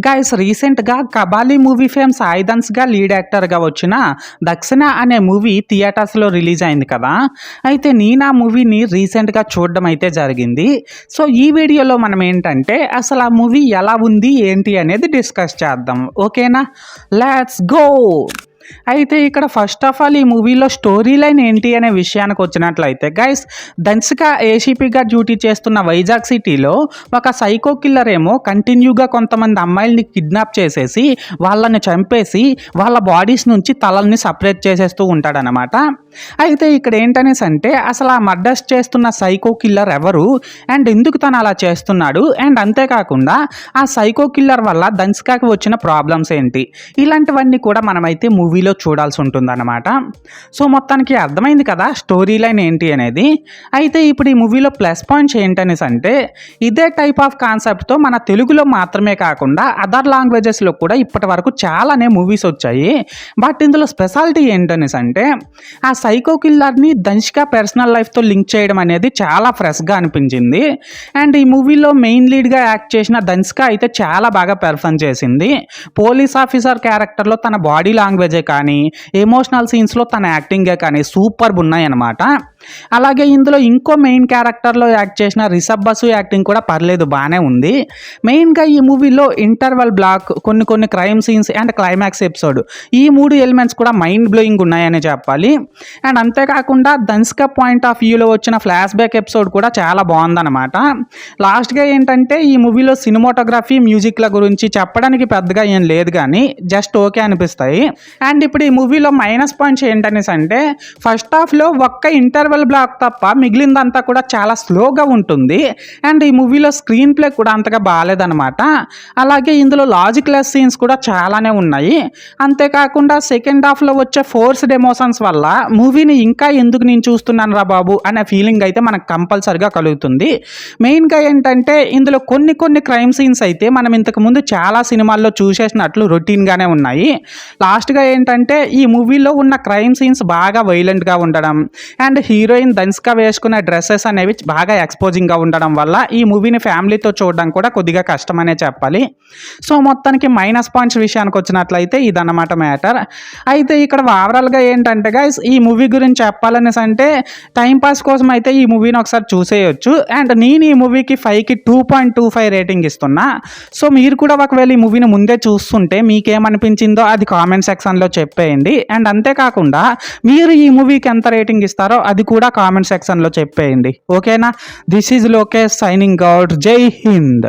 Guys రీసెంట్‌గా 'Kabali' movie fame Sai ధన్స్‌గా lead యాక్టర్‌గా వచ్చిన 'దక్షిణ' అనే మూవీ థియేటర్స్‌లో రిలీజ్ అయింది కదా! అయితే నేను ఆ మూవీని రీసెంట్‌గా చూడడం అయితే జరిగింది. సో, ఈ వీడియోలో మనం ఏంటంటే అసలు ఆ మూవీ ఎలా ఉంది, ఏంటి అనేది డిస్కస్ చేద్దాం. ఓకేనా? Let's go! అయితే ఇక్కడ ఫస్ట్ ఆఫ్ ఆల్ ఈ మూవీలో స్టోరీ లైన్ ఏంటి అనే విషయానికి వచ్చినట్లయితే గైస్, ధన్సిక ఏసీపీగా డ్యూటీ చేస్తున్న వైజాగ్ సిటీలో ఒక సైకో కిల్లర్ ఏమో కంటిన్యూగా కొంతమంది అమ్మాయిల్ని కిడ్నాప్ చేసేసి వాళ్ళని చంపేసి వాళ్ళ బాడీస్ నుంచి తలల్ని సపరేట్ చేసేస్తూ ఉంటాడనమాట. అయితే ఇక్కడ ఏంటనేసి అంటే అసలు ఆ మర్డర్స్ చేస్తున్న సైకో కిల్లర్ ఎవరు అండ్ ఎందుకు తను అలా చేస్తున్నాడు అండ్ అంతేకాకుండా ఆ సైకో కిల్లర్ వల్ల ధన్సికకి వచ్చిన ప్రాబ్లమ్స్ ఏంటి, ఇలాంటివన్నీ కూడా మనమైతే మూవీలో చూడాల్సి ఉంటుందన్నమాట. సో మొత్తానికి అర్థమైంది కదా స్టోరీ లైన్ ఏంటి అనేది. అయితే ఇప్పుడు ఈ మూవీలో ప్లస్ పాయింట్స్ ఏంటనేసి అంటే ఇదే టైప్ ఆఫ్ కాన్సెప్ట్తో మన తెలుగులో మాత్రమే కాకుండా అదర్ లాంగ్వేజెస్లో కూడా ఇప్పటి వరకు చాలానే మూవీస్ వచ్చాయి. బట్ ఇందులో స్పెషాలిటీ ఏంటనేసి అంటే ఆ సైకో కిల్లర్ని ధన్సిక పర్సనల్ లైఫ్తో లింక్ చేయడం అనేది చాలా ఫ్రెష్గా అనిపించింది. అండ్ ఈ మూవీలో మెయిన్ లీడ్గా యాక్ట్ చేసిన ధన్సిక అయితే చాలా బాగా పెర్ఫార్మ్ చేసింది. పోలీస్ ఆఫీసర్ క్యారెక్టర్లో తన బాడీ లాంగ్వేజే కానీ ఎమోషనల్ సీన్స్లో తన యాక్టింగే కానీ సూపర్బ్ ఉన్నాయన్నమాట. అలాగే ఇందులో ఇంకో మెయిన్ క్యారెక్టర్లో యాక్ట్ చేసిన రిషబ్ బసు యాక్టింగ్ కూడా పర్లేదు, బాగానే ఉంది. మెయిన్గా ఈ మూవీలో ఇంటర్వల్ బ్లాక్, కొన్ని crime scenes and climax episode, ఈ మూడు ఎలిమెంట్స్ కూడా మైండ్ బ్లోయింగ్ ఉన్నాయని చెప్పాలి. అండ్ అంతేకాకుండా ధన్సిక పాయింట్ ఆఫ్ వ్యూలో వచ్చిన ఫ్లాష్ బ్యాక్ ఎపిసోడ్ కూడా చాలా బాగుందన్నమాట. లాస్ట్గా ఏంటంటే ఈ మూవీలో సినిమాటోగ్రఫీ, మ్యూజిక్ల గురించి చెప్పడానికి పెద్దగా ఏం లేదు కానీ జస్ట్ ఓకే అనిపిస్తాయి. అండ్ ఇప్పుడు ఈ మూవీలో మైనస్ పాయింట్స్ ఏంటనేసి అంటే ఫస్ట్ హాఫ్లో ఒక్క ఇంటర్వెల్ బ్లాక్ తప్ప మిగిలిందంతా కూడా చాలా స్లోగా ఉంటుంది. అండ్ ఈ మూవీలో స్క్రీన్ ప్లే కూడా అంతగా బాగాలేదనమాట. అలాగే ఇందులో లాజిక్ లెస్ సీన్స్ కూడా చాలానే ఉన్నాయి. అంతేకాకుండా సెకండ్ హాఫ్లో వచ్చే ఫోర్స్డ్ ఎమోషన్స్ వల్ల మూవీని ఇంకా ఎందుకు నేను చూస్తున్నాను రా బాబు అనే ఫీలింగ్ అయితే మనకు కంపల్సరిగా కలుగుతుంది. మెయిన్గా ఏంటంటే ఇందులో కొన్ని క్రైమ్ సీన్స్ అయితే మనం ఇంతకు ముందు చాలా సినిమాల్లో చూసేసినట్లు రొటీన్గానే ఉన్నాయి. లాస్ట్గా ఏంటంటే ఈ మూవీలో ఉన్న క్రైమ్ సీన్స్ బాగా వైలెంట్గా ఉండడం అండ్ హీరోయిన్ ధన్సిక వేసుకునే డ్రెస్సెస్ అనేవి బాగా ఎక్స్పోజింగ్గా ఉండడం వల్ల ఈ మూవీని ఫ్యామిలీతో చూడడం కూడా కొద్దిగా కష్టమనే చెప్పాలి. సో మొత్తానికి మైనస్ పాయింట్స్ విషయానికి వచ్చినట్లయితే ఇదన్నమాట మ్యాటర్. అయితే ఇక్కడ ఓవరాల్గా ఏంటంటే గైస్, ఈ మూవీ గురించి చెప్పాలనేసి అంటే టైంపాస్ కోసం అయితే ఈ మూవీని ఒకసారి చూసేయచ్చు. అండ్ నేను ఈ మూవీకి 5కి 2.25 రేటింగ్ ఇస్తున్నా. సో మీరు కూడా ఒకవేళ ఈ మూవీని ముందే చూస్తుంటే మీకేమనిపించిందో అది కామెంట్ సెక్షన్లో చెప్పేయండి. అండ్ అంతేకాకుండా మీరు ఈ మూవీకి ఎంత రేటింగ్ ఇస్తారో అది కూడా కామెంట్ సెక్షన్లో చెప్పేయండి. ఓకేనా? This is Lokesh signing out. జై హింద్.